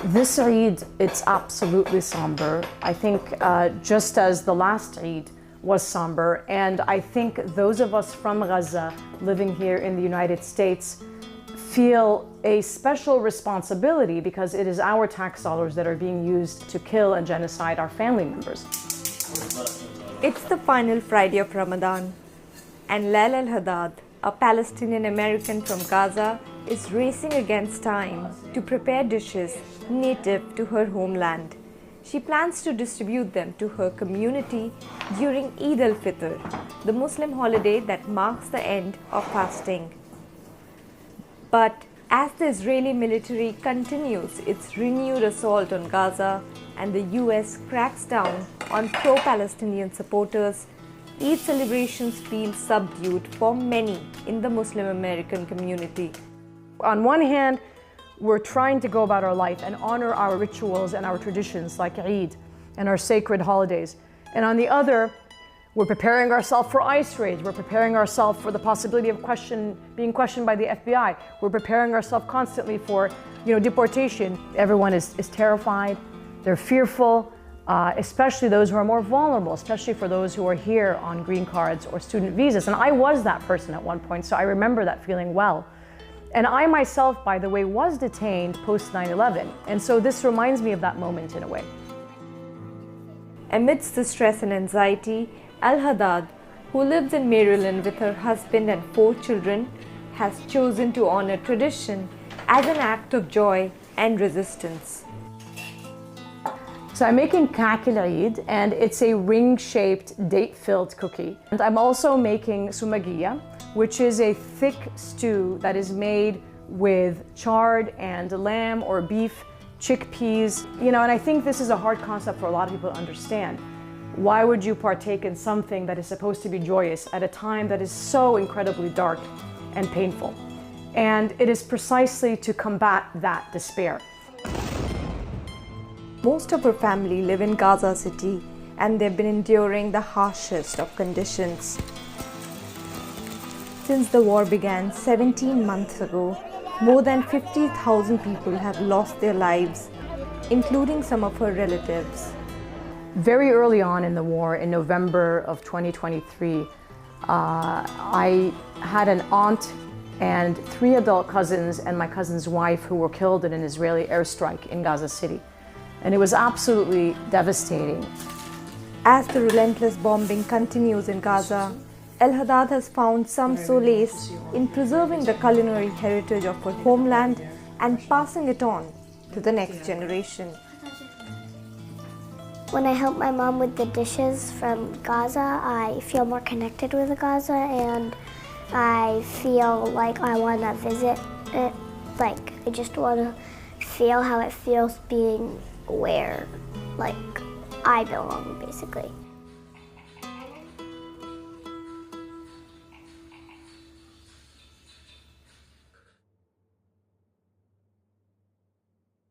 This Eid, it's absolutely somber. I think just as the last Eid was somber, and I think those of us from Gaza living here in the United States feel a special responsibility because it is our tax dollars that are being used to kill and genocide our family members. It's the final Friday of Ramadan, and Laila El Haddad, a Palestinian American from Gaza, is racing against time to prepare dishes native to her homeland. She plans to distribute them to her community during Eid Al Fitr, the Muslim holiday that marks the end of fasting. But as the Israeli military continues its renewed assault on Gaza and the US cracks down on pro-Palestinian supporters, Eid celebrations feel subdued for many in the Muslim American community. On one hand, we're trying to go about our life and honor our rituals and our traditions like Eid and our sacred holidays. And on the other, we're preparing ourselves for ICE raids. We're preparing ourselves for the possibility of being questioned by the FBI. We're preparing ourselves constantly for deportation. Everyone is terrified. They're fearful, especially those who are more vulnerable, especially for those who are here on green cards or student visas. And I was that person at one point, so I remember that feeling well. And I myself, by the way, was detained post 9/11. And so this reminds me of that moment in a way. Amidst the stress and anxiety, El Haddad, who lives in Maryland with her husband and 4 children, has chosen to honor tradition as an act of joy and resistance. So I'm making kakil Eid, and it's a ring-shaped, date-filled cookie. And I'm also making sumagiya, which is a thick stew that is made with chard and lamb or beef, chickpeas. And I think this is a hard concept for a lot of people to understand. Why would you partake in something that is supposed to be joyous at a time that is so incredibly dark and painful? And it is precisely to combat that despair. Most of her family live in Gaza City, and they've been enduring the harshest of conditions. Since the war began 17 months ago, more than 50,000 people have lost their lives, including some of her relatives. Very early on in the war, in November of 2023, I had an aunt and 3 adult cousins and my cousin's wife who were killed in an Israeli airstrike in Gaza City. And it was absolutely devastating. As the relentless bombing continues in Gaza, El Haddad has found some solace in preserving the culinary heritage of her homeland and passing it on to the next generation. When I help my mom with the dishes from Gaza, I feel more connected with Gaza, and I feel like I want to visit it. Like, I just want to feel how it feels being where, I belong, basically.